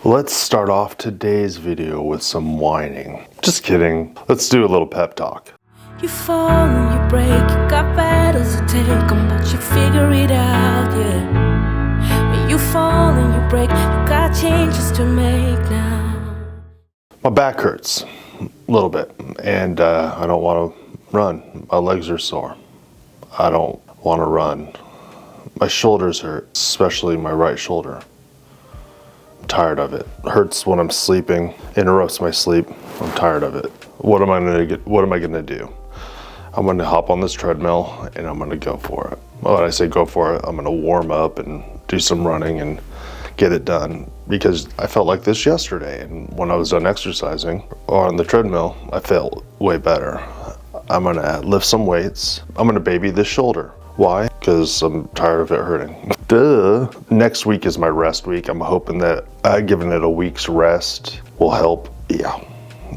Let's start off today's video with some whining. Just kidding. Let's do a little pep talk. You fall and you break, you got battles to take on, but you figure it out, yeah. When you fall and you break, you got changes to make now. My back hurts a little bit, and I don't want to run. My legs are sore. I don't want to run. My shoulders hurt, especially my right shoulder. I'm tired of it. Hurts when I'm sleeping, interrupts my sleep. I'm tired of it. What am I gonna do? I'm gonna hop on this treadmill and I'm gonna go for it. Well, when I say go for it, I'm gonna warm up and do some running and get it done, because I felt like this yesterday, and when I was done exercising on the treadmill, I felt way better. I'm gonna lift some weights. I'm gonna baby this shoulder. Why? Because I'm tired of it hurting. Duh. Next week is my rest week. I'm hoping that giving it a week's rest will help. Yeah.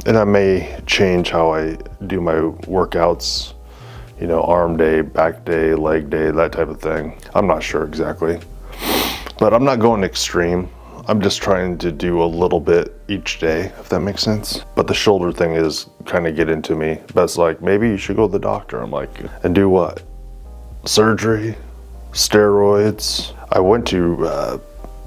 And I may change how I do my workouts, you know, arm day, back day, leg day, that type of thing. I'm not sure exactly, but I'm not going extreme. I'm just trying to do a little bit each day, if that makes sense. But the shoulder thing is kind of getting to me. That's like, maybe you should go to the doctor. I'm like, and do what? Surgery? Steroids? I went to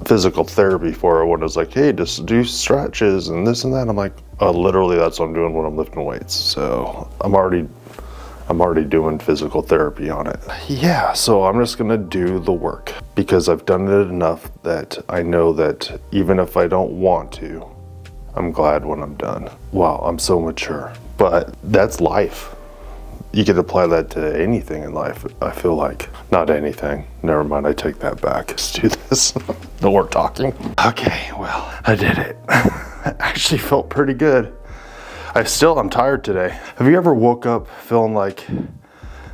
physical therapy for it when it was like, hey, just do stretches and this and that. I'm like, literally that's what I'm doing when I'm lifting weights. So I'm already doing physical therapy on it. Yeah, so I'm just gonna do the work because I've done it enough that I know that even if I don't want to, I'm glad when I'm done. Wow, I'm so mature. But that's life. You could apply that to anything in life, I feel like. Not anything. Never mind, I take that back. Let's do this. No more talking. Okay, well, I did it. I actually felt pretty good. I'm tired today. Have you ever woke up feeling like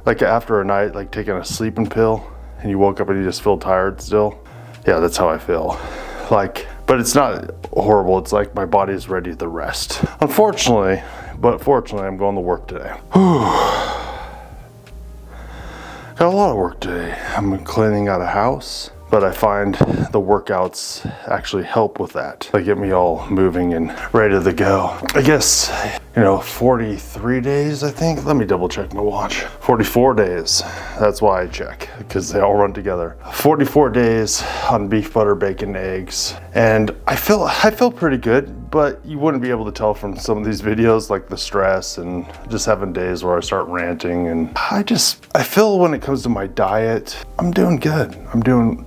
after a night, like taking a sleeping pill, and you woke up and you just feel tired still? Yeah, that's how I feel. But it's not horrible. It's like my body is ready to rest. Unfortunately, but fortunately, I'm going to work today. Got a lot of work today. I'm cleaning out a house, but I find the workouts actually help with that. They get me all moving and ready to go. I guess, 43 days, I think. Let me double check my watch. 44 days. That's why I check, because they all run together. 44 days on beef, butter, bacon, eggs. And I feel pretty good, but you wouldn't be able to tell from some of these videos, like the stress and just having days where I start ranting. And I feel when it comes to my diet, I'm doing good. I'm doing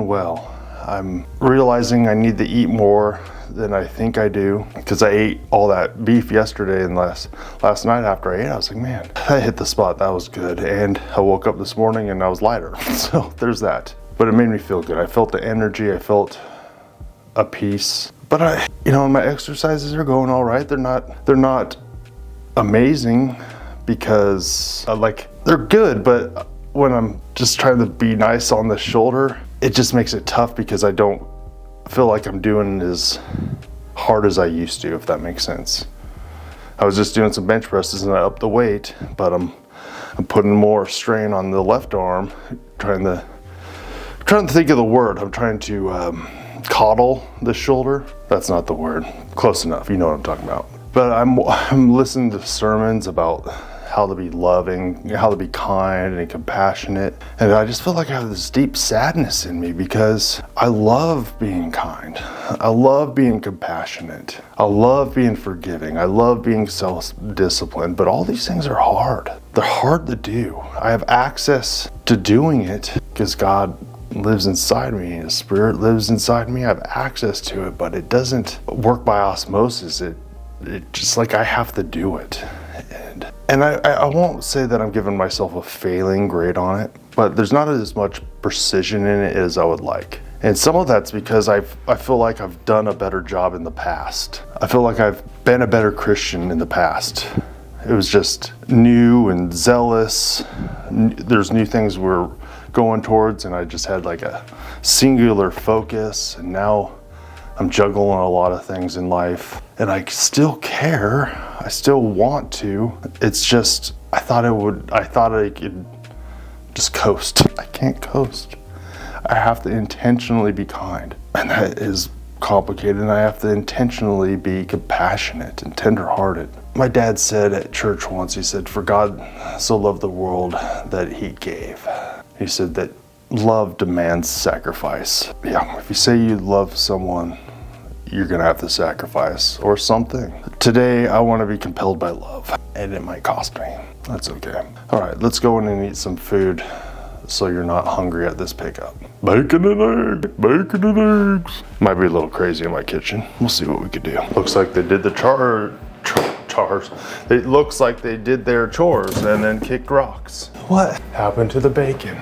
well. I'm realizing I need to eat more than I think I do, because I ate all that beef yesterday, and last night after I ate, I was like, man, that hit the spot. That was good. And I woke up this morning and I was lighter. So there's that. But it made me feel good. I felt the energy. I felt a peace. But my exercises are going all right. They're not amazing, because they're good, but when I'm just trying to be nice on the shoulder, it just makes it tough, because I don't feel like I'm doing as hard as I used to, if that makes sense. I was just doing some bench presses and I upped the weight, but I'm putting more strain on the left arm, trying to think of the word. I'm trying to coddle the shoulder. That's not the word. Close enough. You know what I'm talking about. But I'm listening to sermons about how to be loving, how to be kind and compassionate. And I just feel like I have this deep sadness in me, because I love being kind. I love being compassionate. I love being forgiving. I love being self-disciplined. But all these things are hard. They're hard to do. I have access to doing it because God lives inside me. His Spirit lives inside me. I have access to it, but it doesn't work by osmosis. It just like I have to do it. And I won't say that I'm giving myself a failing grade on it, but there's not as much precision in it as I would like. And some of that's because I feel like I've done a better job in the past. I feel like I've been a better Christian in the past. It was just new and zealous. There's new things we're going towards, and I just had like a singular focus. And now I'm juggling a lot of things in life, and I still care. I still want to. It's just, I thought I could just coast. I can't coast. I have to intentionally be kind. And that is complicated, and I have to intentionally be compassionate and tenderhearted. My dad said at church once, he said, "For God so loved the world that he gave." He said that love demands sacrifice. Yeah, if you say you love someone, you're gonna have to sacrifice or something. Today, I wanna be compelled by love, and it might cost me. That's okay. All right, let's go in and eat some food so you're not hungry at this pickup. Bacon and eggs. Might be a little crazy in my kitchen. We'll see what we could do. Looks like they did the chores. It looks like they did their chores and then kicked rocks. What happened to the bacon?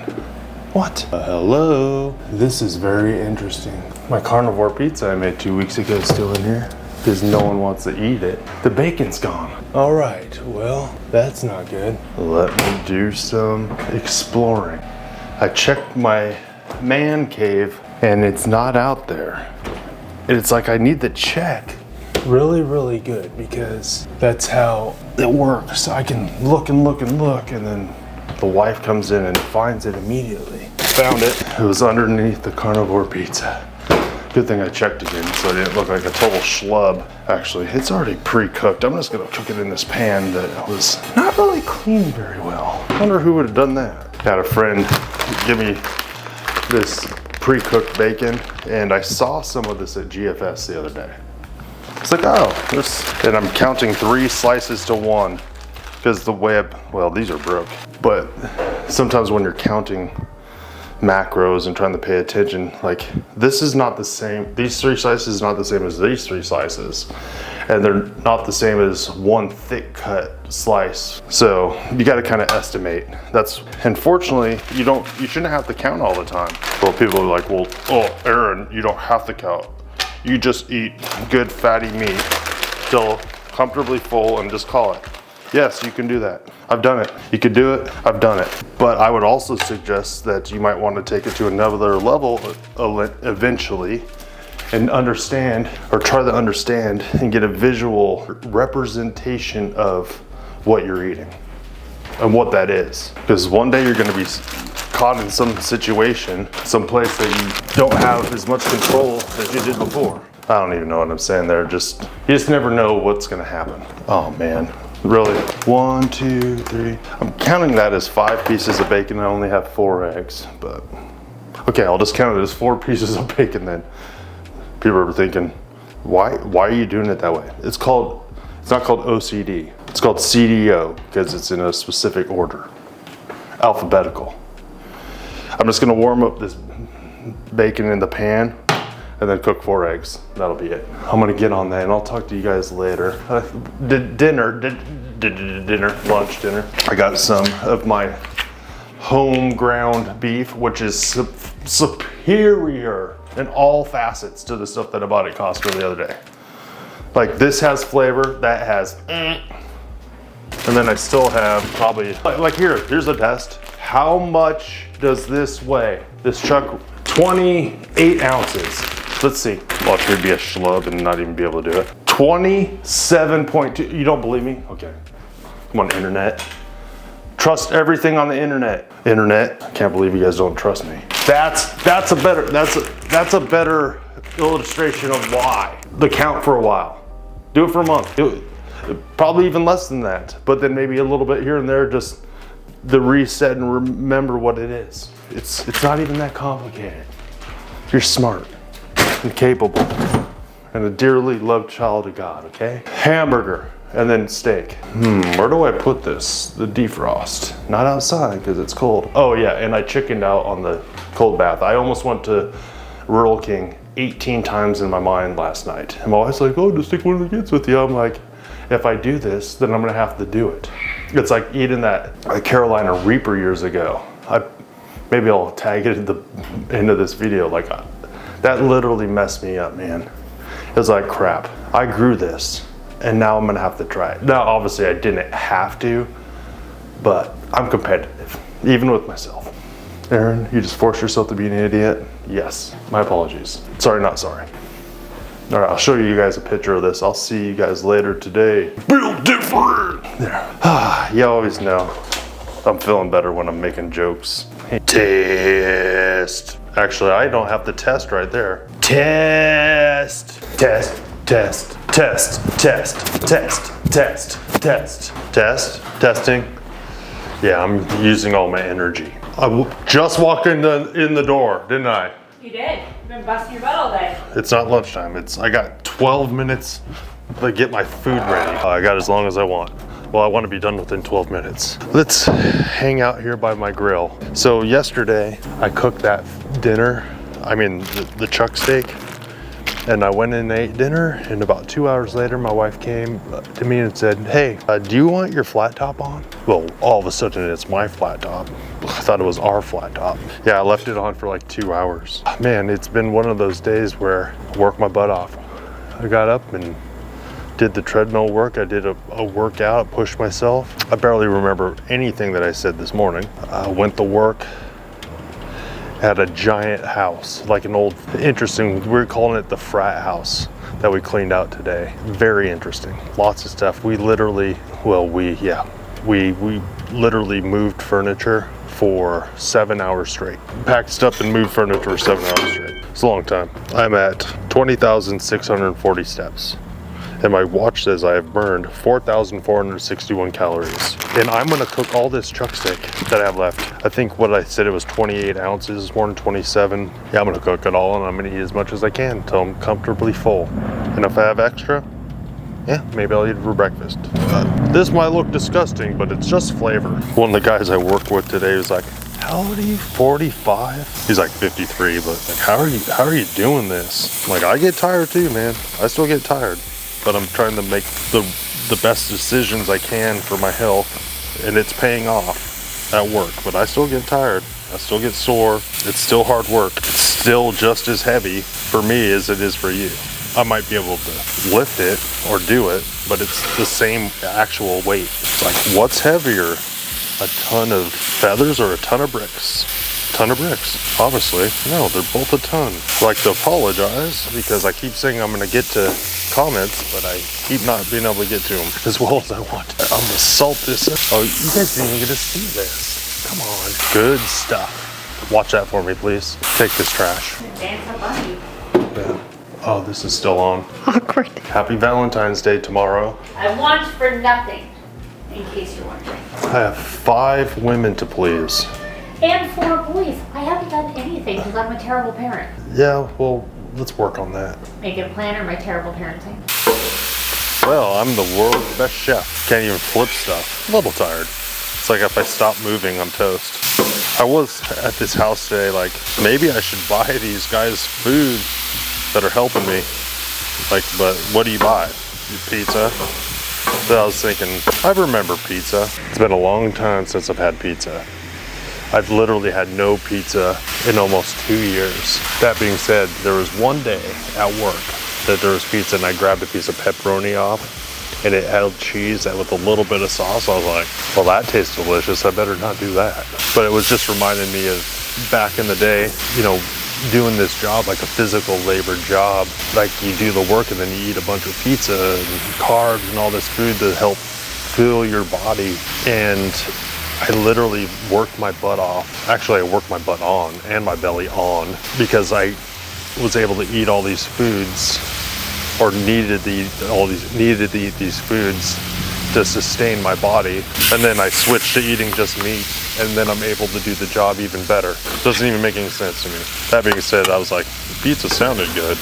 What? Hello. This is very interesting. My carnivore pizza I made 2 weeks ago is still in here because no one wants to eat it. The bacon's gone. All right, well, that's not good. Let me do some exploring. I checked my man cave and it's not out there. And it's like I need to check really, really good because that's how it works. I can look and look and look, and then the wife comes in and finds it immediately. Found it. It was underneath the carnivore pizza. Good thing I checked again so I didn't look like a total schlub. Actually, it's already pre-cooked. I'm just gonna cook it in this pan that was not really cleaned very well. I wonder who would have done that. Had a friend give me this pre-cooked bacon, and I saw some of this at GFS the other day. It's like, oh, and I'm counting 3 slices to 1 because the way well, these are broke. But sometimes when you're counting macros and trying to pay attention, like this is not the same. These 3 slices is not the same as these 3 slices. And they're not the same as one thick cut slice. So you got to kind of estimate. That's, unfortunately, you shouldn't have to count all the time. Well, people are like, well, oh, Aaron, you don't have to count. You just eat good fatty meat till comfortably full and just call it. Yes, you can do that. I've done it. You could do it. I've done it. But I would also suggest that you might want to take it to another level eventually and understand, or try to understand and get a visual representation of what you're eating and what that is. Because one day you're going to be caught in some situation, some place that you don't have as much control as you did before. I don't even know what I'm saying there. You just never know what's going to happen. Oh man. Really? 1, 2, 3. I'm counting that as 5 pieces of bacon. I only have 4 eggs, but okay, I'll just count it as 4 pieces of bacon then. People are thinking, why are you doing it that way? It's not called OCD. It's called CDO because it's in a specific order, alphabetical. I'm just gonna warm up this bacon in the pan and then cook 4 eggs. That'll be it. I'm gonna get on that and I'll talk to you guys later. Lunch dinner. I got some of my home ground beef, which is superior in all facets to the stuff that I bought at Costco the other day. Like this has flavor, that has, and then I still have probably, like here's a test. How much does this weigh? This chuck, 28 ounces. Let's see. Watch me be a schlub and not even be able to do it. 27.2, you don't believe me? Okay. Come on, internet. Trust everything on the internet. Internet, I can't believe you guys don't trust me. That's a better illustration of why. The count for a while. Do it for a month. Do it. Probably even less than that. But then maybe a little bit here and there, just the reset and remember what it is. It's not even that complicated. You're smart and capable and a dearly loved child of God, okay? Hamburger and then steak. Where do I put this? The defrost. Not outside because it's cold. Oh yeah, and I chickened out on the cold bath. I almost went to Rural King 18 times in my mind last night. And my wife's like, oh, just take one of the kids with you. I'm like, if I do this, then I'm gonna have to do it. It's like eating that Carolina Reaper years ago. Maybe I'll tag it at the end of this video. Like that literally messed me up, man. It was like, crap, I grew this and now I'm gonna have to try it. Now, obviously I didn't have to, but I'm competitive, even with myself. Aaron, you just forced yourself to be an idiot? Yes, my apologies. Sorry, not sorry. All right, I'll show you guys a picture of this. I'll see you guys later today. Feel different. There. You always know I'm feeling better when I'm making jokes. Taste. Actually, I don't have the test right there. Test, test, test, test, test, test, test, test, test, testing. Yeah, I'm using all my energy. I just walked in the door, didn't I? You did. You've been busting your butt all day. It's not lunchtime. I got 12 minutes to get my food ready. I got as long as I want. Well, I want to be done within 12 minutes. Let's hang out here by my grill. So yesterday I cooked that dinner, the chuck steak, and I went in and ate dinner, and about 2 hours later my wife came to me and said, hey, do you want your flat top on? Well, all of a sudden it's my flat top. I thought it was our flat top. Yeah, I left it on for like 2 hours. Man, it's been one of those days where I worked my butt off. I got up and did the treadmill work. I did a workout, pushed myself. I barely remember anything that I said this morning. I went to work at a giant house, like an old, interesting, we're calling it the frat house that we cleaned out today. Very interesting, lots of stuff. We literally, we literally moved furniture for 7 hours straight. Packed stuff and moved furniture for 7 hours straight. It's a long time. I'm at 20,640 steps. And my watch says I have burned 4,461 calories. And I'm gonna cook all this chuck steak that I have left. I think what I said, it was 28 ounces, more than 27. Yeah, I'm gonna cook it all and I'm gonna eat as much as I can until I'm comfortably full. And if I have extra, yeah, maybe I'll eat it for breakfast. This might look disgusting, but it's just flavor. One of the guys I work with today was like, how old are you, 45? He's like 53, but like, how are you doing this? I'm like, I get tired too, man. I still get tired. But I'm trying to make the best decisions I can for my health, and it's paying off at work. But I still get tired, I still get sore, it's still hard work. It's still just as heavy for me as it is for you. I might be able to lift it or do it, but it's the same actual weight. It's like, what's heavier, a ton of feathers or a ton of bricks? Ton of bricks, obviously. No, they're both a ton. I'd like to apologize because I keep saying I'm gonna get to comments, but I keep not being able to get to them as well as I want. I'm gonna salt this up. Oh, you guys didn't even get to see this. Come on. Good stuff. Watch that for me, please. Take this trash. Dance up on you. Yeah. Oh, this is still on. Awkward. Happy Valentine's Day tomorrow. I want for nothing, in case you're wondering. I have 5 women to please. And 4 boys. I haven't done anything because I'm a terrible parent. Yeah, well, let's work on that. Make it a plan or my terrible parenting. Well, I'm the world's best chef. Can't even flip stuff. A little tired. It's like if I stop moving, I'm toast. I was at this house today, like, maybe I should buy these guys food that are helping me. Like, but what do you buy? Pizza? So I was thinking, I remember pizza. It's been a long time since I've had pizza. I've literally had no pizza in almost 2 years. That being said, there was one day at work that there was pizza and I grabbed a piece of pepperoni off and it had cheese with a little bit of sauce. I was like, well, that tastes delicious. I better not do that. But it was just reminding me of back in the day, doing this job, like a physical labor job. Like you do the work and then you eat a bunch of pizza and carbs and all this food to help fill your body. And I literally worked my butt off. Actually, I worked my butt on and my belly on because I was able to eat all these foods, or needed to eat these foods to sustain my body. And then I switched to eating just meat, and then I'm able to do the job even better. Doesn't even make any sense to me. That being said, I was like, pizza sounded good,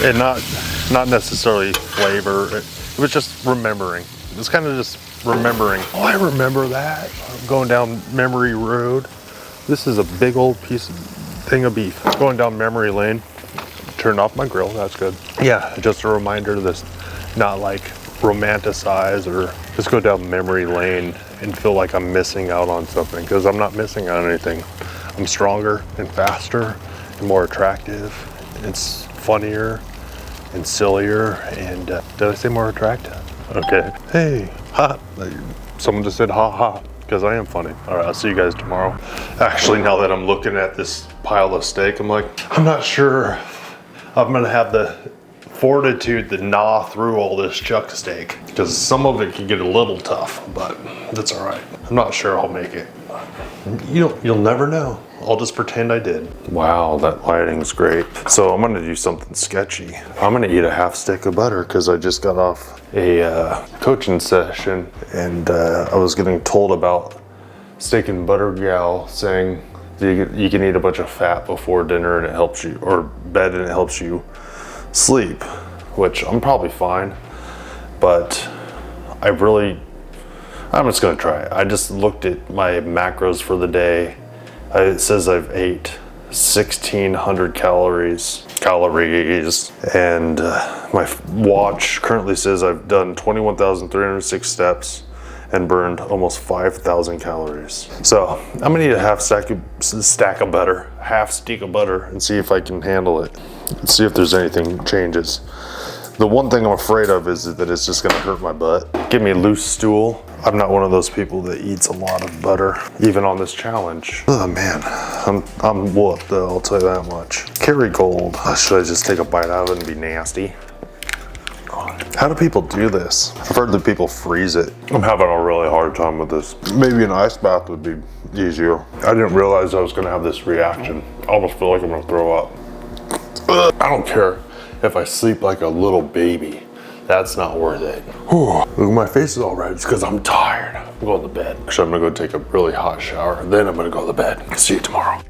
and not necessarily flavor. It was just remembering. It was kind of just remembering. Oh, I remember that. I'm going down memory road. This is a big old thing of beef. Going down memory lane. Turned off my grill. That's good. Yeah, just a reminder to this, not like romanticize or just go down memory lane and feel like I'm missing out on something, because I'm not missing out on anything. I'm stronger and faster and more attractive. It's funnier and sillier and did I say more attractive? Okay. Hey, ha. Someone just said ha ha, because I am funny. All right, I'll see you guys tomorrow. Actually, now that I'm looking at this pile of steak, I'm like, I'm not sure I'm gonna have the fortitude to gnaw through all this chuck steak, because some of it can get a little tough, but that's all right. I'm not sure I'll make it. You'll never know. I'll just pretend I did. Wow, that lighting's great. So I'm gonna do something sketchy. I'm gonna eat a half stick of butter because I just got off a coaching session, and I was getting told about steak and butter gal saying you can eat a bunch of fat before dinner and it helps you, or bed and it helps you sleep, which I'm probably fine, but I'm just gonna try it. I just looked at my macros for the day. It says I've ate 1,600 calories, and my watch currently says I've done 21,306 steps and burned almost 5,000 calories. So I'm gonna eat a half stick of butter, and see if I can handle it. See if there's anything changes. The one thing I'm afraid of is that it's just gonna hurt my butt. Give me a loose stool. I'm not one of those people that eats a lot of butter, even on this challenge. Oh man, I'm whooped though, I'll tell you that much. Kerrygold. Should I just take a bite out of it and be nasty? How do people do this? I've heard that people freeze it. I'm having a really hard time with this. Maybe an ice bath would be easier. I didn't realize I was gonna have this reaction. I almost feel like I'm gonna throw up. Ugh. I don't care if I sleep like a little baby. That's not worth it. Whew. Look, my face is all red. It's because I'm tired. I'm going to bed. Actually, I'm gonna go take a really hot shower, and then I'm gonna go to bed. See you tomorrow.